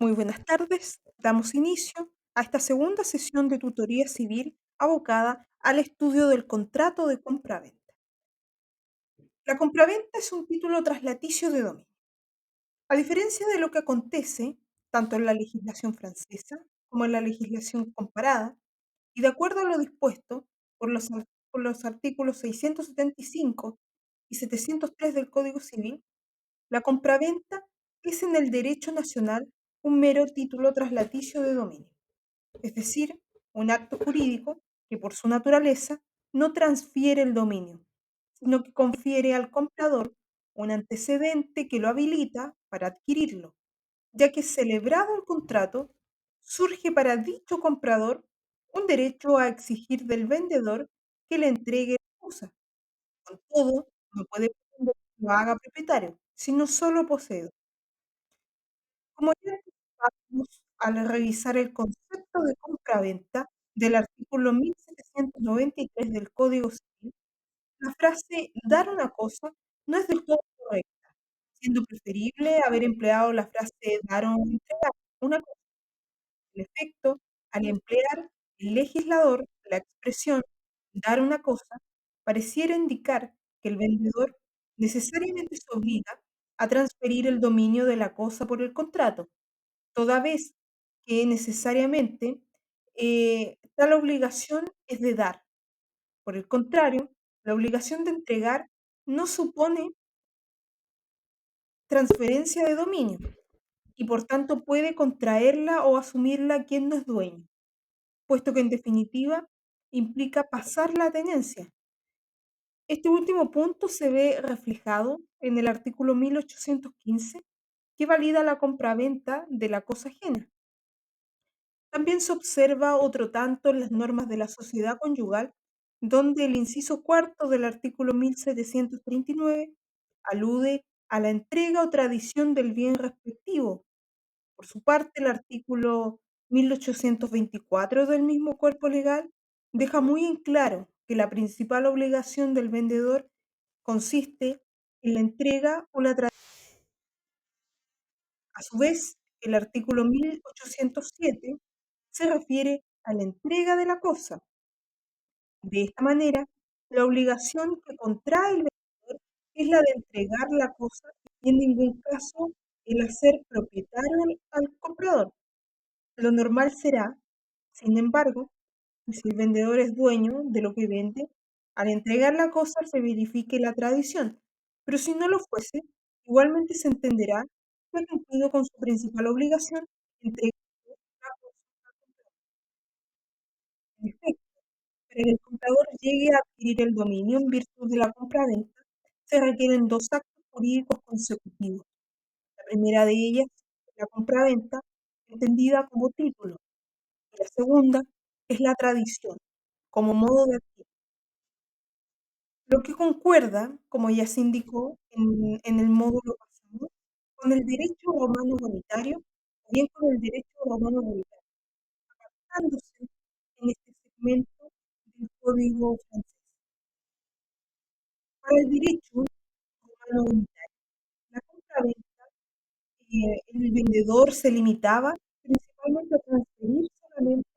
Muy buenas tardes. Damos inicio a esta segunda sesión de tutoría civil abocada al estudio del contrato de compraventa. La compraventa es un título traslaticio de dominio. A diferencia de lo que acontece tanto en la legislación francesa como en la legislación comparada, y de acuerdo a lo dispuesto por los artículos 675 y 703 del Código Civil, la compraventa es en el derecho nacional un mero título traslaticio de dominio, es decir, un acto jurídico que por su naturaleza no transfiere el dominio, sino que confiere al comprador un antecedente que lo habilita para adquirirlo, ya que celebrado el contrato, surge para dicho comprador un derecho a exigir del vendedor que le entregue la cosa. Con todo, no puede pretender que lo haga propietario, sino solo poseedor. Como ya anticipamos al revisar el concepto de compraventa del artículo 1793 del Código Civil, la frase dar una cosa no es del todo correcta, siendo preferible haber empleado la frase dar o entregar una cosa. En efecto, al emplear el legislador la expresión dar una cosa, pareciera indicar que el vendedor necesariamente se obliga a transferir el dominio de la cosa por el contrato, toda vez que necesariamente tal obligación es de dar. Por el contrario, la obligación de entregar no supone transferencia de dominio y por tanto puede contraerla o asumirla quien no es dueño, puesto que en definitiva implica pasar la tenencia. Este último punto se ve reflejado en el artículo 1815, que valida la compraventa de la cosa ajena. También se observa otro tanto en las normas de la sociedad conyugal, donde el inciso cuarto del artículo 1739 alude a la entrega o tradición del bien respectivo. Por su parte, el artículo 1824 del mismo cuerpo legal deja muy en claro que la principal obligación del vendedor consiste en la entrega o la tradición. A su vez, el artículo 1807 se refiere a la entrega de la cosa. De esta manera, la obligación que contrae el vendedor es la de entregar la cosa y en ningún caso el hacer propietario al comprador. Lo normal será, sin embargo, que si el vendedor es dueño de lo que vende, al entregar la cosa se verifique la tradición, pero si no lo fuese, igualmente se entenderá que ha cumplido con su principal obligación, entregar la cosa al comprador. En efecto, para que el comprador llegue a adquirir el dominio en virtud de la compraventa, se requieren dos actos jurídicos consecutivos. La primera de ellas es la compraventa, entendida como título, y la segunda es la tradición, como modo de adquirir. Lo que concuerda, como ya se indicó en el módulo pasado, con el derecho romano bonitario o bien con el derecho romano bonitario, dándose en este segmento del Código francés. Para el derecho romano bonitario, la compraventa, el vendedor se limitaba principalmente a transferir solamente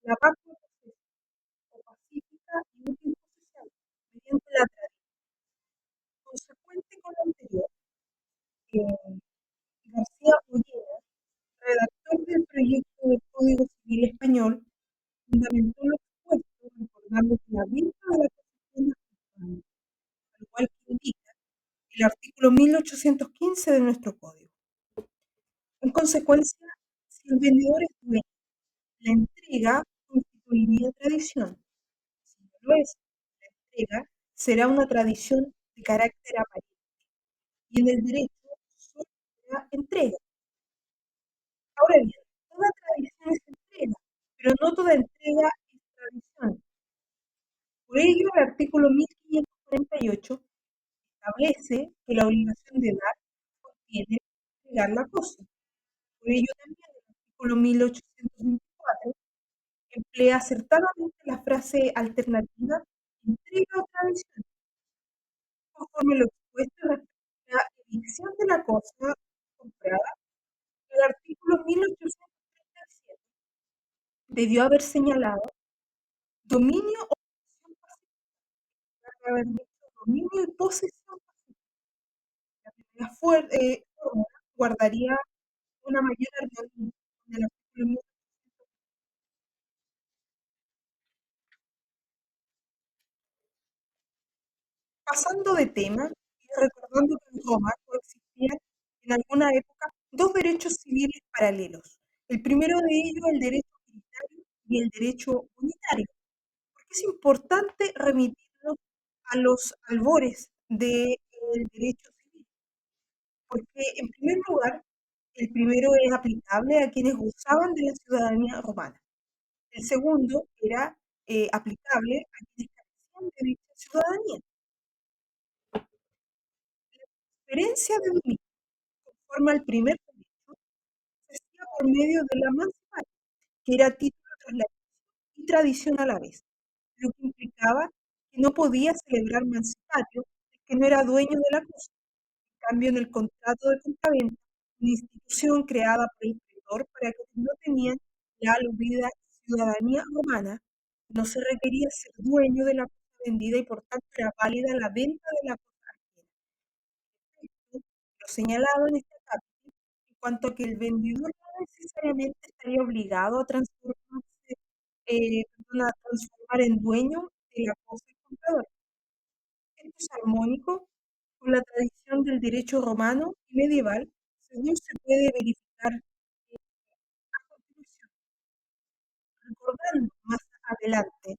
la parte o pacífica y útil posesión mediante la tradición. Consecuente con lo anterior, eh, García Ollera, redactor del proyecto del Código Civil Español, fundamentó lo expuesto recordando que la venta de la posesión es al igual que indica el artículo 1815 de nuestro Código. En consecuencia, si el vendedor es dueño, la entrega constituiría tradición. Si no lo es, la entrega será una tradición de carácter aparente y en el derecho solo será entrega. Ahora bien, toda tradición es entrega, pero no toda entrega es tradición. Por ello, el artículo 1548 establece que la obligación de dar contiene entregar la cosa. Por ello, también el artículo 1824 emplea acertadamente la frase alternativa entrega o tradición, conforme lo expuesto respecto a la evicción de la cosa comprada. El artículo Debió haber señalado dominio o posesión pacífica, debe haber dicho dominio y posesión pacífica. La primera fórmula guardaría una mayor armonía con el artículo 1800. Pasando de tema y recordando que en Roma coexistían en alguna época dos derechos civiles paralelos. El primero de ellos, el derecho unitario y el derecho unitario. Porque es importante remitirnos a los albores del derecho civil, porque en primer lugar, el primero es aplicable a quienes gozaban de la ciudadanía romana. El segundo era aplicable a quienes carecían de dicha ciudadanía. La diferencia de dominio conforme al primer derecho se hacía por medio de la mancipato, que era título trasladado y tradición a la vez, lo que implicaba que no podía celebrar mancipatio el que no era dueño de la cosa. En cambio, en el contrato de compraventa, una institución creada por el pretor para quienes no tenían la aludida ciudadanía romana, no se requería ser dueño de la cosa vendida y por tanto era válida la venta de la cosa ajena. Lo señalado en esta cápita, en cuanto a que el vendedor no necesariamente estaría obligado a transformar en dueño de la cosa el comprador. Esto es armónico con la tradición del derecho romano y medieval, según se puede verificar a continuación. Recordando más adelante en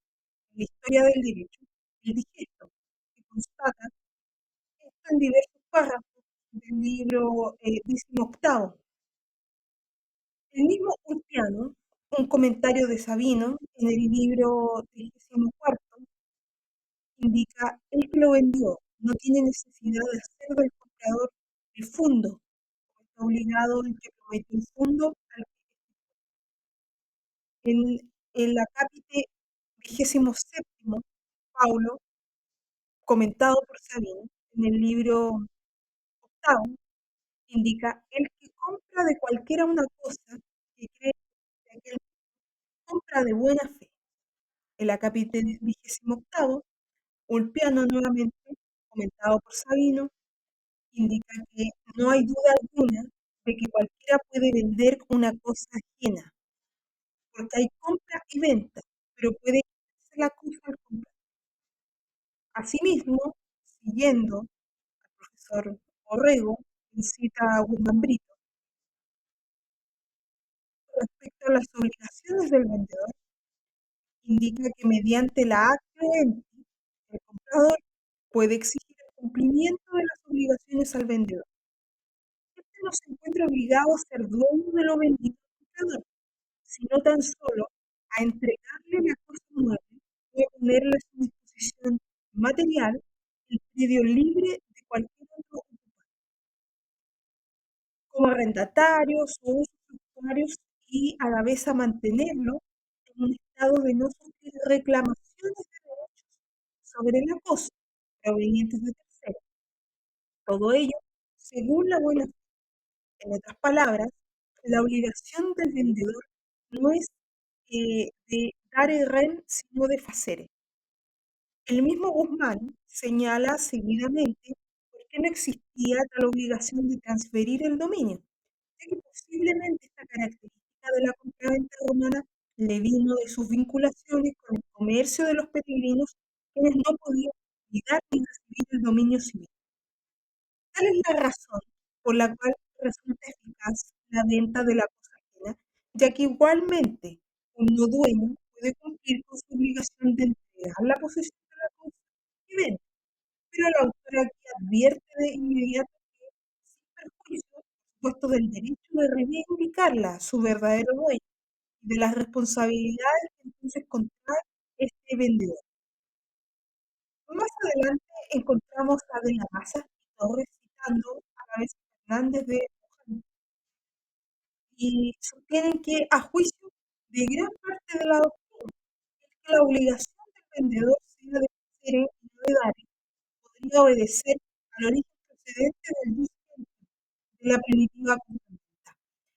la historia del derecho el digesto, que constata esto en diversos párrafos del libro 18. El mismo Ulpiano, un comentario de Sabino en el libro 34, indica: el que lo vendió no tiene necesidad de hacer del comprador el fondo, como está obligado el que prometió el fondo al que en la capite 27, Paulo, comentado por Sabino en el libro 8, indica: el que compra de cualquiera una cosa que cree que aquel compra de buena fe. En la capite 28, Ulpiano nuevamente, comentado por Sabino, indica que no hay duda alguna de que cualquiera puede vender una cosa ajena, porque hay compra y venta, pero puede quitarse la cosa al comprar. Asimismo, siguiendo al profesor Orrego, en cita a Guzmán Brito, respecto a las obligaciones del vendedor, indica que mediante la actio el comprador puede exigir el cumplimiento de las obligaciones al vendedor. Este no se encuentra obligado a ser dueño de lo vendido al comprador, sino tan solo a entregarle la cosa mueble o a ponerle a su disposición material el predio libre de cualquier otro ocupante, como arrendatarios o usufructuarios, y a la vez a mantenerlo en un estado de no sufrir reclamaciones de derechos sobre la cosa provenientes de terceros. Todo ello según la buena fe. En otras palabras, la obligación del vendedor no es de dare rem, sino de facere. El mismo Guzmán señala seguidamente por qué no existía tal obligación de transferir el dominio, ya que posiblemente esta característica de la compraventa romana le vino de sus vinculaciones con el comercio de los peregrinos, quienes no podían ni dar ni recibir el dominio civil. Tal es la razón por la cual resulta eficaz la venta de la cosa ajena, ya que igualmente un no dueño puede cumplir con su obligación de entregar la posesión de la cosa que vende, pero el autor aquí advierte de inmediato que, sin perjuicio, por supuesto, del derecho de reivindicarla a su verdadero dueño y de las responsabilidades que entonces contrae este vendedor. Más adelante encontramos a De la Maza y Torres citando a la vez Fernández de Luján, y sostienen que, a juicio de gran parte de la doctrina, que la obligación del vendedor sea de hacer y no de dar, podría obedecer al origen procedente del jus de la primitiva compraventa.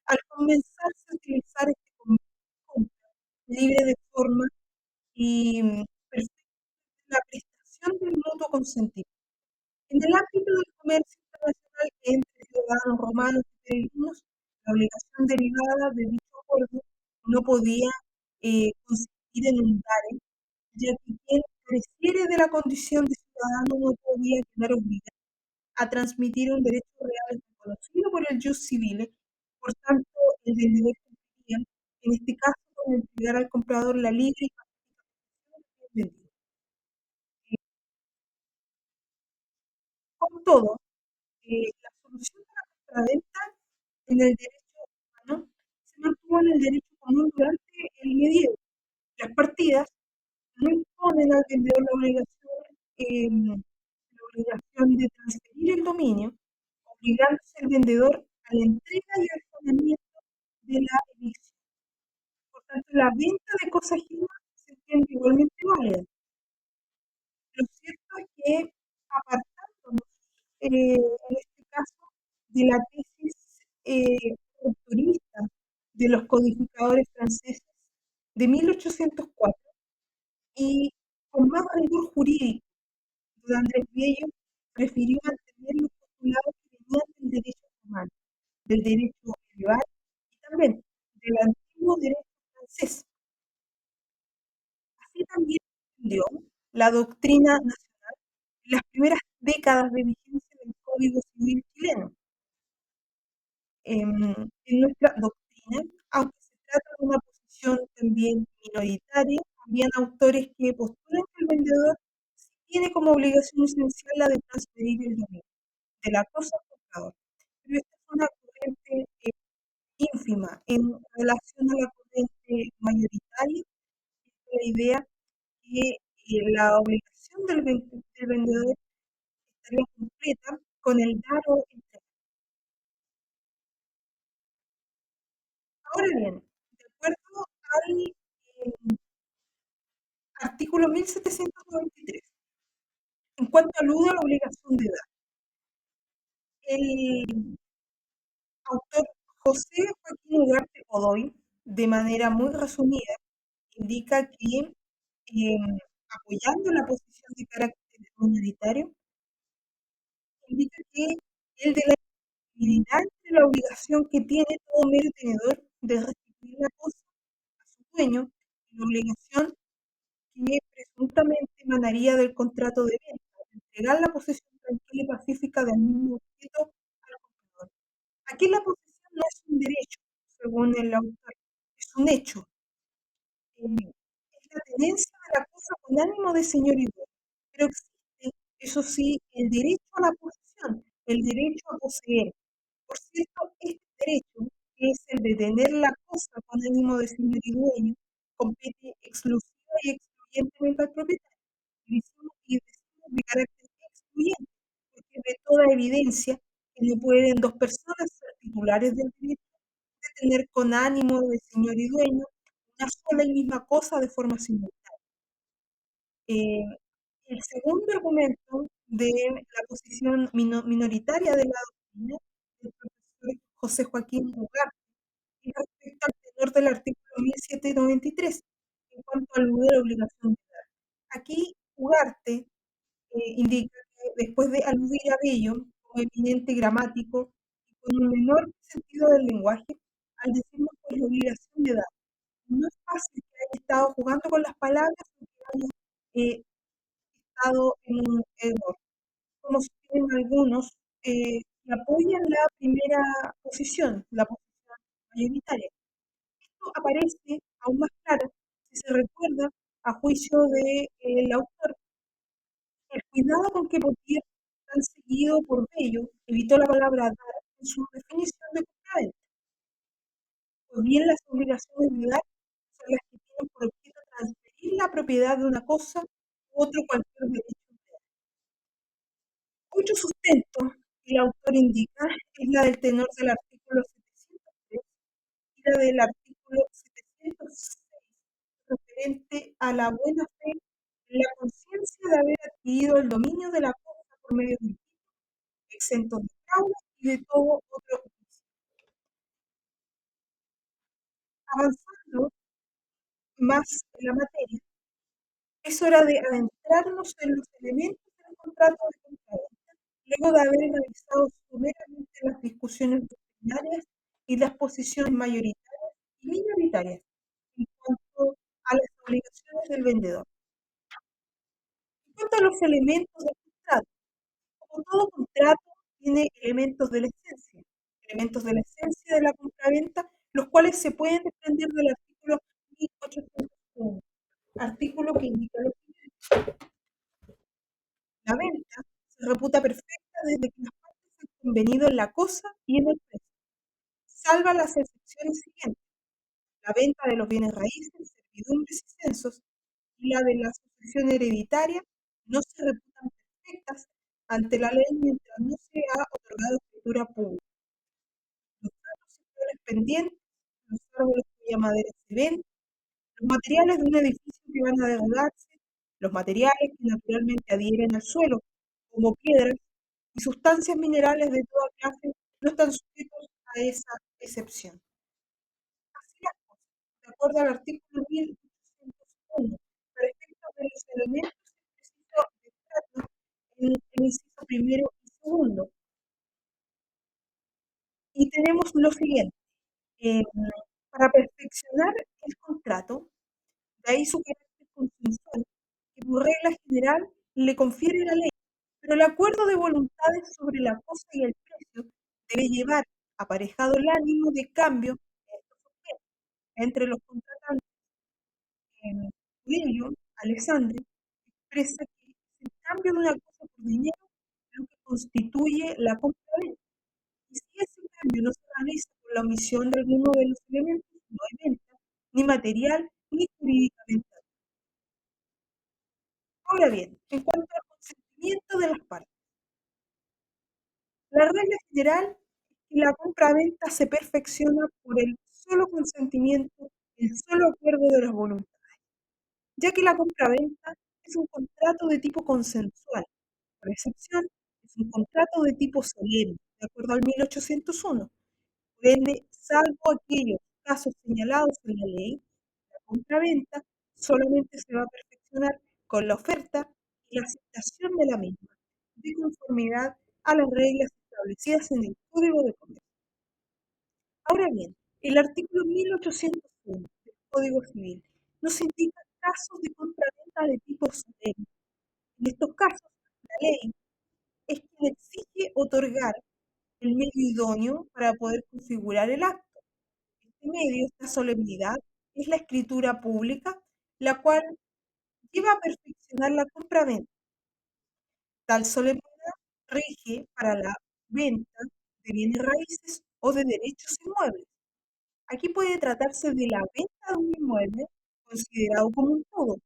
Al comenzarse a utilizar este concepto, libre de forma y perfecta la prestación del mutuo consentimiento. En el ámbito del comercio internacional entre ciudadanos romanos y peregrinos, la obligación derivada de dicho acuerdo no podía consistir en un dare, ya que quien careciere de la condición de ciudadano no podía quedar obligado a transmitir un derecho real reconocido por el jus civile. Por tanto, el vendedor cumpliría, en este caso, con entregar al comprador la libre y pacífica posesión del vendido. Con todo, la solución de la compraventa en el derecho romano se mantuvo en el derecho común durante el medievo. Las partidas no imponen al vendedor la obligación de transferir el dominio, obligándose el vendedor a la entrega y al pagamiento de la evicción. Por tanto, la venta de cosas ajenas se entiende igualmente válida. Lo cierto es que, apartándonos en este caso de la tesis rupturista de los codificadores franceses de 1804 y con más rigor jurídico, don Andrés Bello prefirió mantener los postulados que venían del derecho romano, del derecho medieval y también del antiguo derecho francés. Así también defendió la doctrina nacional en las primeras décadas de vigencia del Código Civil chileno. En nuestra doctrina, aunque se trata de una posición también minoritaria, habían autores que postulan que el vendedor sí tiene como obligación esencial la de transferir el dominio de la cosa al comprador. Pero esta es una corriente ínfima en relación a la corriente mayoritaria, la idea que la obligación del vendedor estaría completa con el dar o entregar. Ahora bien, de acuerdo al artículo 1793, en cuanto alude a la obligación de dar, el autor José Joaquín Ugarte Godoy, de manera muy resumida, indica que, apoyando la posición de carácter minoritario, indica que el de la integridad entre la obligación que tiene todo medio tenedor de restituir la cosa a su dueño y la obligación que presuntamente emanaría del contrato de venta, de entregar la posesión tranquila y pacífica del mismo objeto al comprador. Aquí la posesión no es un derecho, según el autor, es un hecho. Es la tenencia de la cosa con ánimo de señorío, pero existe, eso sí, el derecho a la posesión, el derecho a poseer. Por cierto, este derecho, que es el de tener la cosa con ánimo de señor y dueño, compete exclusiva y excluyentemente al propietario. Y decimos de carácter excluyente, porque es de toda evidencia que no pueden dos personas ser titulares del derecho de tener con ánimo de señor y dueño una sola y misma cosa de forma simultánea. Eh, el segundo argumento de la posición minoritaria de la doctrina del profesor José Joaquín Ugarte y respecto al tenor del artículo 1793 en cuanto al lugar de la obligación de dar. Aquí Ugarte indica que después de aludir a Bello como eminente gramático y con un menor sentido del lenguaje, al decirnos pues la obligación de dar, no es fácil que haya estado jugando con las palabras o que haya eh, estado en un error, como sostienen algunos que apoyan la primera posición, la posición mayoritaria. Esto aparece aún más claro si se recuerda, a juicio del autor, el cuidado con que Potier, tan seguido por Bello, evitó la palabra dar en su definición de compraventa. Pues bien, las obligaciones de dar son las que tienen por objeto transferir la propiedad de una cosa u otro cualquier derecho. Otro sustento que el autor indica es la del tenor del artículo 703 y la del artículo 706, referente a la buena fe en la conciencia de haber adquirido el dominio de la cosa por medio de exentos de fraude y de todo otro juicio. Avanzando más en la materia, es hora de adentrarnos en los elementos del contrato de compraventa, luego de haber analizado someramente las discusiones doctrinarias y las posiciones mayoritarias y minoritarias en cuanto a las obligaciones del vendedor. En cuanto a los elementos del contrato, como todo contrato tiene elementos de la esencia de la compraventa, los cuales se pueden desprender del artículo 1801, artículo que indica lo siguiente: la venta se reputa perfecta desde que las partes han convenido en la cosa y en el precio, salva las excepciones siguientes: la venta de los bienes raíces, servidumbres y censos, y la de la sucesión hereditaria, no se reputan perfectas ante la ley mientras no se ha otorgado escritura pública. Los datos sectores pendientes, los árboles cuya madera se vende, los materiales de un edificio que van a derribarse, los materiales que naturalmente adhieren al suelo, como piedras, y sustancias minerales de toda clase no están sujetos a esa excepción. Así las cosas, de acuerdo al artículo 1801, para efectos de los elementos explícitos de trato en el inciso primero y segundo. Y tenemos lo siguiente: eh, para perfeccionar el contrato, de ahí su carácter consensual, que por regla general le confiere la ley, pero el acuerdo de voluntades sobre la cosa y el precio debe llevar aparejado el ánimo de cambio de estos objetos entre los contratantes. Por ello, Alessandri expresa que es el cambio de una cosa por dinero lo que constituye la compra-venta, y si ese cambio no se realiza por la omisión de alguno de los elementos, no hay venta, ni material ni jurídicamente. Ahora bien, en cuanto al consentimiento de las partes, la regla general es que la compra-venta se perfecciona por el solo consentimiento, el solo acuerdo de las voluntades, ya que la compraventa es un contrato de tipo consensual. Por excepción, es un contrato de tipo solemne, de acuerdo al 1801. Por ende, salvo aquellos casos señalados en la ley, la compraventa solamente se va a perfeccionar con la oferta y la aceptación de la misma, de conformidad a las reglas establecidas en el Código de Comercio. Ahora bien, el artículo 1801 del Código Civil nos indica casos de compraventa de tipo solemne. En estos casos, la ley es quien exige otorgar el medio idóneo para poder configurar el acto. Este medio, esta solemnidad, es la escritura pública, la cual lleva a perfeccionar la compraventa. Tal solemnidad rige para la venta de bienes raíces o de derechos inmuebles. Aquí puede tratarse de la venta de un inmueble considerado como un todo,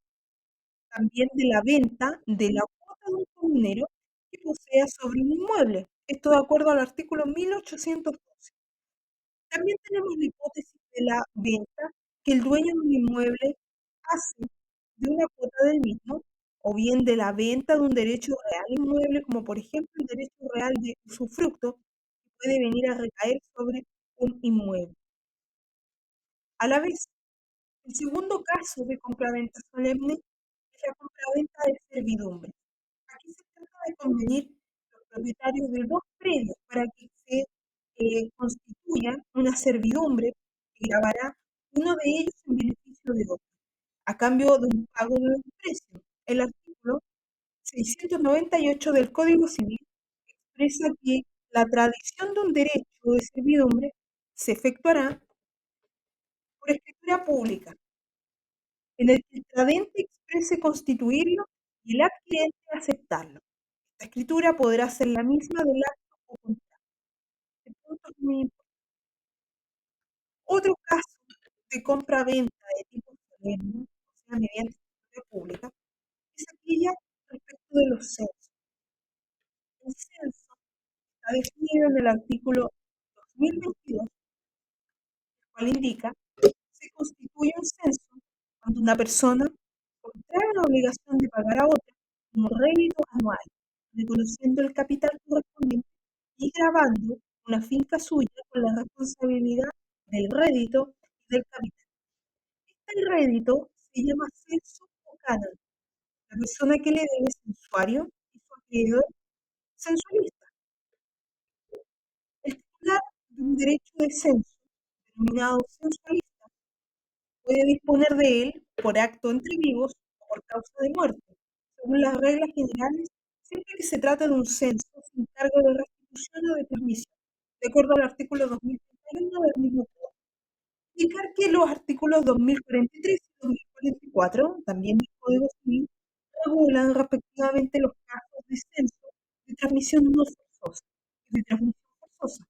también de la venta de la cuota de un comunero que posea sobre un inmueble. Esto de acuerdo al artículo 1812. También tenemos la hipótesis de la venta que el dueño de un inmueble hace de una cuota del mismo, o bien de la venta de un derecho real inmueble, como por ejemplo el derecho real de usufructo, que puede venir a recaer sobre un inmueble. A la vez, el segundo caso de compraventa solemne es la compraventa de servidumbre. Aquí se trata de convenir los propietarios de dos predios para que se constituya una servidumbre que grabará uno de ellos en beneficio de otro, a cambio de un pago de un precio. El artículo 698 del Código Civil expresa que la tradición de un derecho de servidumbre se efectuará por escritura pública, en el que el tradente exprese constituirlo y el adquirente aceptarlo. Esta escritura podrá ser la misma del acto o contrato. Este punto es muy importante. Otro caso de compra-venta de tipo solemne, o sea, mediante escritura pública, es aquella respecto de los censos. El censo está definido en el artículo 2022, el cual indica: se constituye un censo cuando una persona contrae una obligación de pagar a otra como rédito anual, reconociendo el capital correspondiente y grabando una finca suya con la responsabilidad del rédito y del capital. Este rédito se llama censo o canon. La persona que le debe es usuario y su acreedor censualista. El titular de un derecho de censo, denominado censualista, puede disponer de él por acto entre vivos o por causa de muerte, según las reglas generales, siempre que se trate de un censo sin cargo de restitución o de transmisión, de acuerdo al artículo 2031 del mismo Código. Indicar que los artículos 2043 y 2044, también del Código Civil, regulan respectivamente los casos de censo de transmisión no forzosa y de transmisión forzosa.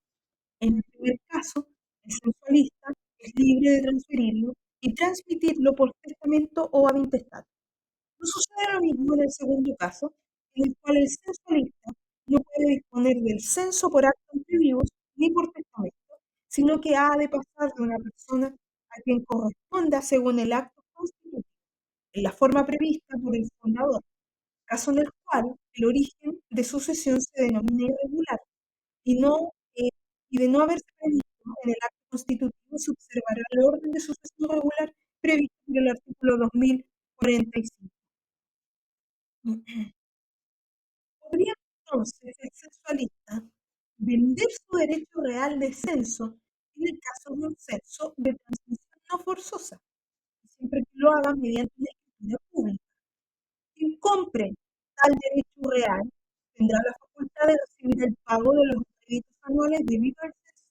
En el primer caso, el censualista es libre de transferirlo y transmitirlo por testamento o a intestate. No sucede lo mismo en el segundo caso, en el cual el censualista no puede disponer del censo por acto entre vivos ni por testamento, sino que ha de pasar de una persona a quien corresponda según el acto constitutivo, en la forma prevista por el fundador, caso en el cual el origen de sucesión se denomina irregular y no, eh, y de no haberse previsto en el acto constitutivo se observará el orden de sucesión regular previsto por el artículo 2045. ¿Podría entonces el censualista vender su derecho real de censo en el caso de un censo de transmisión no forzosa, siempre que lo haga mediante una escritura pública? Quien compre tal derecho real tendrá la facultad de recibir el pago de los créditos anuales debido al censo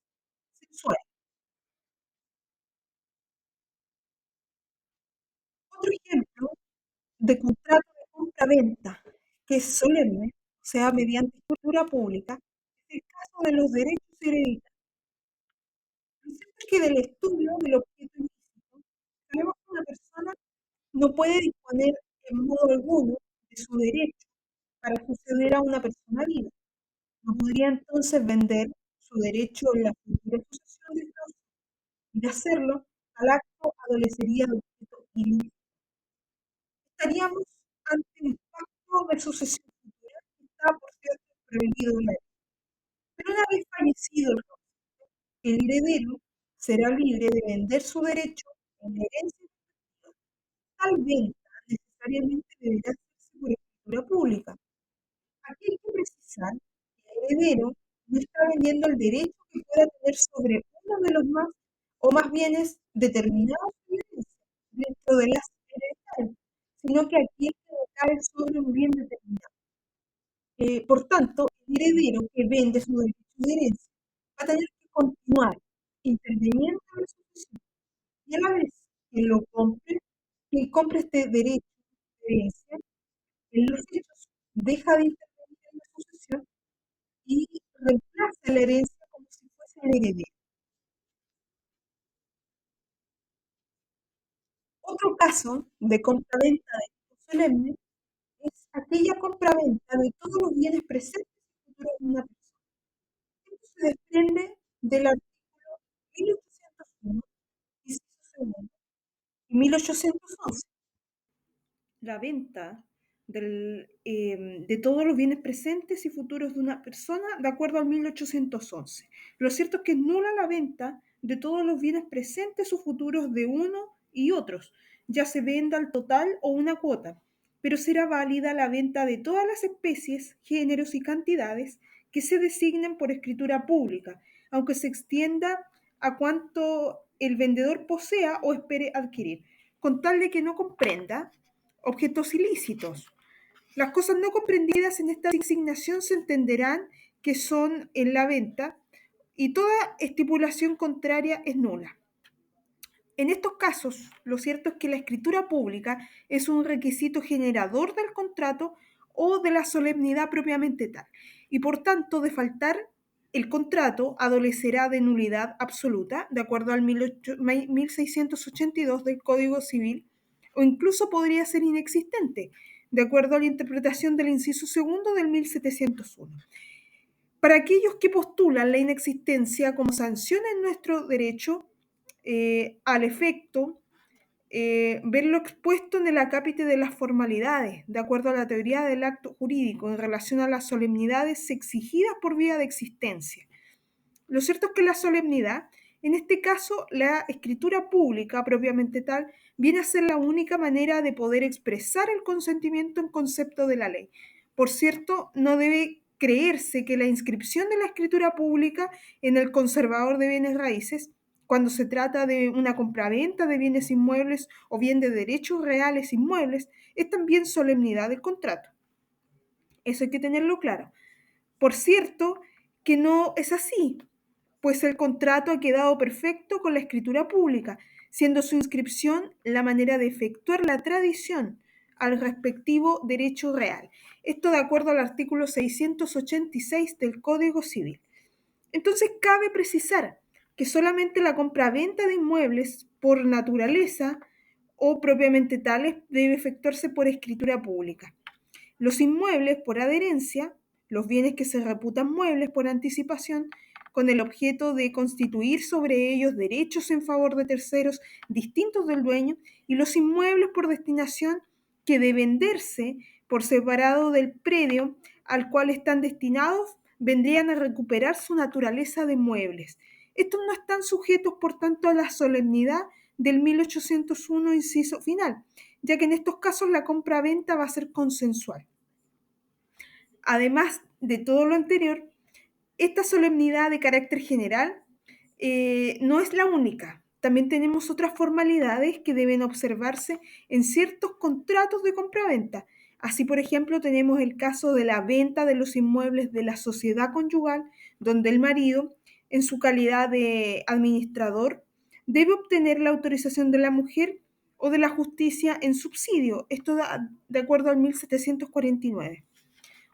censual. Otro ejemplo de contrato de compra-venta que es solemne, o sea, mediante escritura pública, es el caso de los derechos hereditarios. Lo cierto es que del estudio del objeto ilícito, sabemos que una persona no puede disponer en modo alguno de su derecho para suceder a una persona viva. No podría entonces vender su derecho en la futura sucesión de Dios y de hacerlo, al acto adolecería de objeto ilícito. Estaríamos ante un pacto de sucesión futura que está, por cierto, prohibido en la ley. Pero una vez fallecido el heredero será libre de vender su derecho en la herencia. Tal venta necesariamente deberá hacerse por escritura pública. Aquí hay que precisar que el heredero no está vendiendo el derecho que pueda tener sobre uno de los más o más bienes determinados de herencia dentro de las hereditarias, sino que aquí el que recae sobre un bien determinado. Por tanto, el heredero que vende su derecho de herencia va a tener que continuar interviniendo en la sucesión y a la vez que lo compre, que compre este derecho de herencia, en los hechos deja de intervenir en la sucesión y reemplaza la herencia como si fuese el heredero. Otro caso de compraventa de tipo solemne es aquella compraventa de todos los bienes presentes y futuros de una persona. Esto se desprende del artículo 1801, inciso segundo, y 1811. La venta de todos los bienes presentes y futuros de una persona de acuerdo al 1811. Lo cierto es que es nula la venta de todos los bienes presentes o futuros de uno y otros, ya se venda al total o una cuota, pero será válida la venta de todas las especies, géneros y cantidades que se designen por escritura pública, aunque se extienda a cuanto el vendedor posea o espere adquirir, con tal de que no comprenda objetos ilícitos. Las cosas no comprendidas en esta designación se entenderán que son en la venta y toda estipulación contraria es nula. En estos casos, lo cierto es que la escritura pública es un requisito generador del contrato o de la solemnidad propiamente tal, y por tanto, de faltar el contrato, adolecerá de nulidad absoluta, de acuerdo al 1682 del Código Civil, o incluso podría ser inexistente, de acuerdo a la interpretación del inciso segundo del 1701. Para aquellos que postulan la inexistencia como sanción en nuestro derecho, al efecto, verlo expuesto en el acápite de las formalidades, de acuerdo a la teoría del acto jurídico en relación a las solemnidades exigidas por vía de existencia. Lo cierto es que la solemnidad En este caso, la escritura pública propiamente tal viene a ser la única manera de poder expresar el consentimiento en concepto de la ley. Por cierto, no debe creerse que la inscripción de la escritura pública en el conservador de bienes raíces, cuando se trata de una compraventa de bienes inmuebles o bien de derechos reales inmuebles, es también solemnidad del contrato. Eso hay que tenerlo claro. Por cierto, que no es así, pues el contrato ha quedado perfecto con la escritura pública, siendo su inscripción la manera de efectuar la tradición al respectivo derecho real. Esto de acuerdo al artículo 686 del Código Civil. Entonces cabe precisar que solamente la compraventa de inmuebles por naturaleza o propiamente tales debe efectuarse por escritura pública. Los inmuebles por adherencia, los bienes que se reputan muebles por anticipación, con el objeto de constituir sobre ellos derechos en favor de terceros distintos del dueño, y los inmuebles por destinación que de venderse por separado del predio al cual están destinados, vendrían a recuperar su naturaleza de muebles. Estos no están sujetos, por tanto, a la solemnidad del 1801, inciso final, ya que en estos casos la compra-venta va a ser consensual. Además de todo lo anterior, esta solemnidad de carácter general no es la única. También tenemos otras formalidades que deben observarse en ciertos contratos de compraventa. Así, por ejemplo, tenemos el caso de la venta de los inmuebles de la sociedad conyugal, donde el marido, en su calidad de administrador, debe obtener la autorización de la mujer o de la justicia en subsidio, esto de acuerdo al 1749.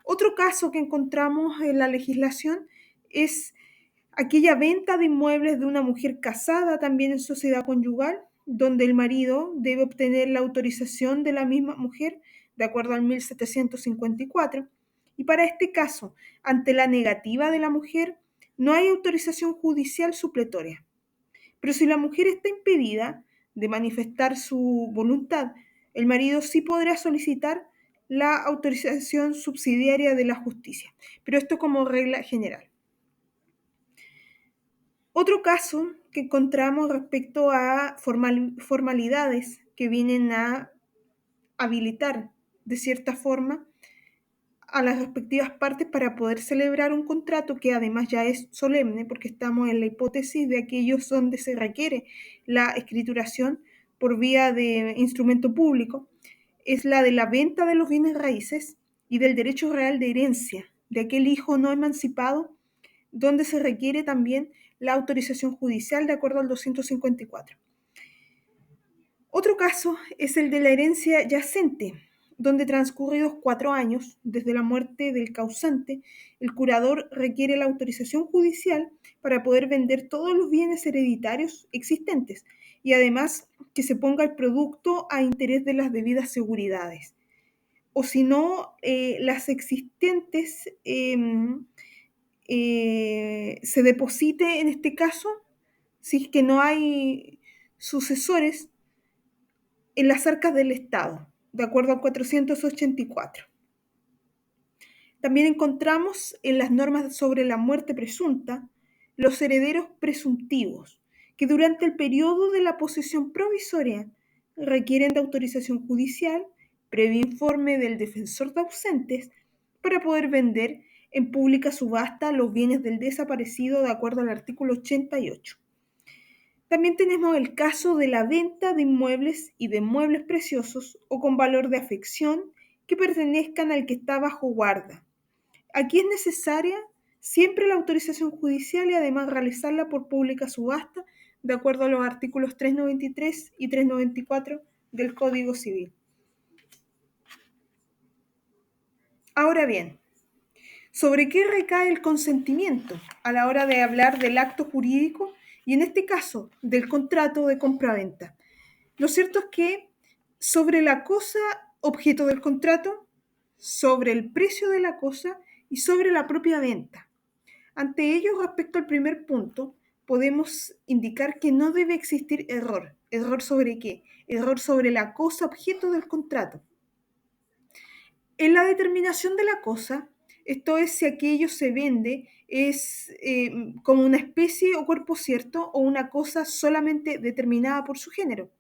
Otro caso que encontramos en la legislación es aquella venta de inmuebles de una mujer casada también en sociedad conyugal, donde el marido debe obtener la autorización de la misma mujer, de acuerdo al 1754. Y para este caso, ante la negativa de la mujer, no hay autorización judicial supletoria. Pero si la mujer está impedida de manifestar su voluntad, el marido sí podrá solicitar la autorización subsidiaria de la justicia, pero esto como regla general. Otro caso que encontramos respecto a formalidades que vienen a habilitar de cierta forma a las respectivas partes para poder celebrar un contrato que además ya es solemne, porque estamos en la hipótesis de aquellos donde se requiere la escrituración por vía de instrumento público, es la de la venta de los bienes raíces y del derecho real de herencia de aquel hijo no emancipado, donde se requiere también la autorización judicial de acuerdo al 254. Otro caso es el de la herencia yacente, donde transcurridos 4 años desde la muerte del causante, el curador requiere la autorización judicial para poder vender todos los bienes hereditarios existentes y además que se ponga el producto a interés de las debidas seguridades. O si no, las existentes se deposite en este caso, si es que no hay sucesores, en las arcas del Estado, de acuerdo al 484. También encontramos en las normas sobre la muerte presunta los herederos presuntivos, que durante el periodo de la posesión provisoria requieren de autorización judicial, previo informe del defensor de ausentes, para poder vender en pública subasta los bienes del desaparecido de acuerdo al artículo 88. También tenemos el caso de la venta de inmuebles y de muebles preciosos o con valor de afección que pertenezcan al que está bajo guarda. Aquí es necesaria siempre la autorización judicial y además realizarla por pública subasta de acuerdo a los artículos 393 y 394 del Código Civil. Ahora bien, ¿sobre qué recae el consentimiento a la hora de hablar del acto jurídico y en este caso del contrato de compraventa? Lo cierto es que sobre la cosa objeto del contrato, sobre el precio de la cosa y sobre la propia venta. Ante ello, respecto al primer punto, podemos indicar que no debe existir error. ¿Error sobre qué? Error sobre la cosa objeto del contrato. En la determinación de la cosa, Esto es si aquello se vende es como una especie o cuerpo cierto o una cosa solamente determinada por su género.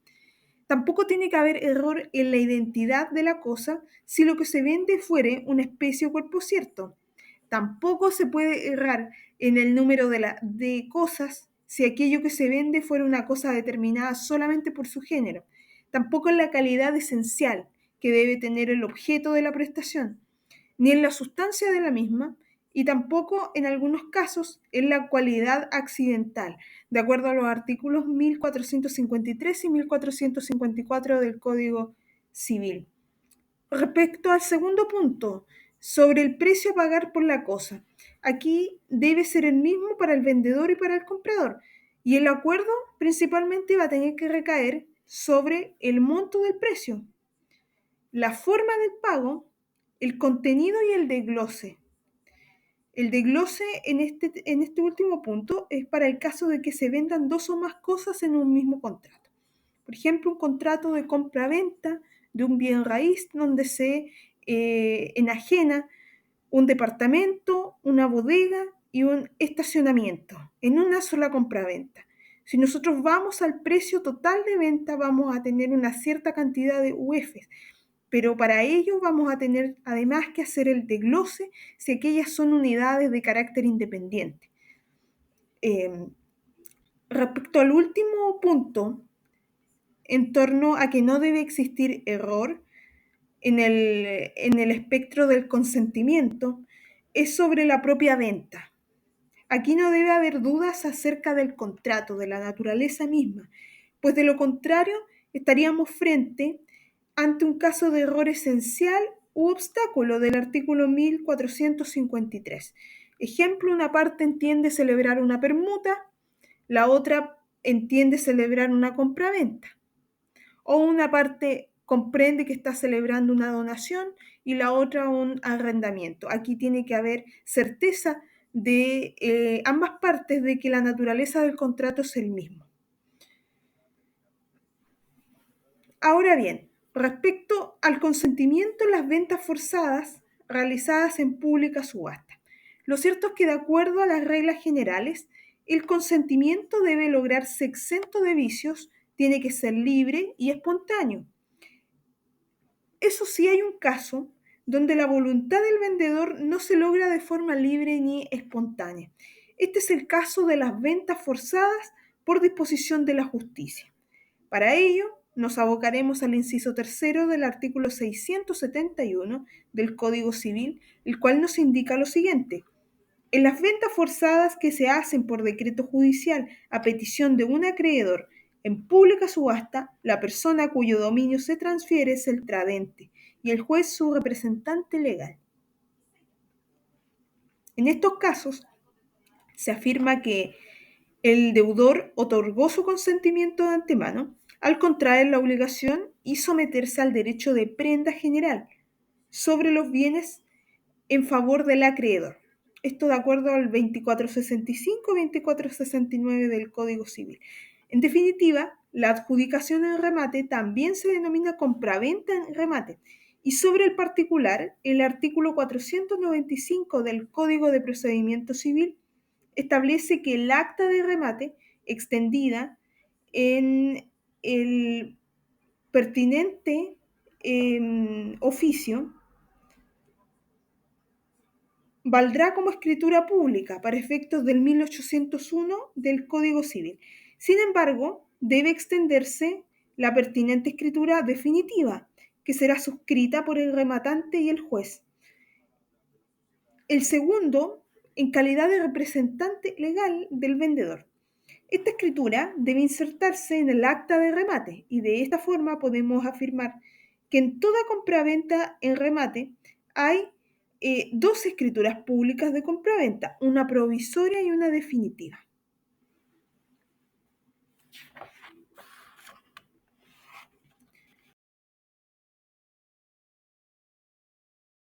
Tampoco tiene que haber error en la identidad de la cosa si lo que se vende fuere una especie o cuerpo cierto. Tampoco se puede errar en el número de cosas si aquello que se vende fuera una cosa determinada solamente por su género. Tampoco en la calidad esencial que debe tener el objeto de la prestación, ni en la sustancia de la misma, y tampoco en algunos casos en la cualidad accidental, de acuerdo a los artículos 1453 y 1454 del Código Civil. Respecto al segundo punto, sobre el precio a pagar por la cosa, aquí debe ser el mismo para el vendedor y para el comprador, y el acuerdo principalmente va a tener que recaer sobre el monto del precio, la forma del pago, el contenido y el desglose. El desglose en este último punto es para el caso de que se vendan dos o más cosas en un mismo contrato. Por ejemplo, un contrato de compra-venta de un bien raíz donde se enajena un departamento, una bodega y un estacionamiento en una sola compra-venta. Si nosotros vamos al precio total de venta, vamos a tener una cierta cantidad de UFs, pero para ello vamos a tener además que hacer el desglose si aquellas son unidades de carácter independiente. Eh, Respecto al último punto, en torno a que no debe existir error en el espectro del consentimiento, es sobre la propia venta. Aquí no debe haber dudas acerca del contrato, de la naturaleza misma, pues de lo contrario estaríamos frente ante un caso de error esencial u obstáculo del artículo 1453. Ejemplo, una parte entiende celebrar una permuta, la otra entiende celebrar una compraventa. O una parte comprende que está celebrando una donación y la otra un arrendamiento. Aquí tiene que haber certeza de ambas partes de que la naturaleza del contrato es el mismo. Ahora bien, respecto al consentimiento en las ventas forzadas realizadas en pública subasta, lo cierto es que de acuerdo a las reglas generales, el consentimiento debe lograrse exento de vicios, tiene que ser libre y espontáneo. Eso sí, hay un caso donde la voluntad del vendedor no se logra de forma libre ni espontánea. Este es el caso de las ventas forzadas por disposición de la justicia. Para ello, nos abocaremos al inciso tercero del artículo 671 del Código Civil, el cual nos indica lo siguiente. En las ventas forzadas que se hacen por decreto judicial a petición de un acreedor en pública subasta, la persona cuyo dominio se transfiere es el tradente y el juez su representante legal. En estos casos, se afirma que el deudor otorgó su consentimiento de antemano al contraer la obligación y someterse al derecho de prenda general sobre los bienes en favor del acreedor. Esto de acuerdo al 2465 y 2469 del Código Civil. En definitiva, la adjudicación en remate también se denomina compraventa en remate. Y sobre el particular, el artículo 495 del Código de Procedimiento Civil establece que el acta de remate extendida en el pertinente oficio valdrá como escritura pública para efectos del 1801 del Código Civil. Sin embargo, debe extenderse la pertinente escritura definitiva, que será suscrita por el rematante y el juez. El segundo, en calidad de representante legal del vendedor. Esta escritura debe insertarse en el acta de remate y de esta forma podemos afirmar que en toda compraventa en remate hay dos escrituras públicas de compraventa, una provisoria y una definitiva.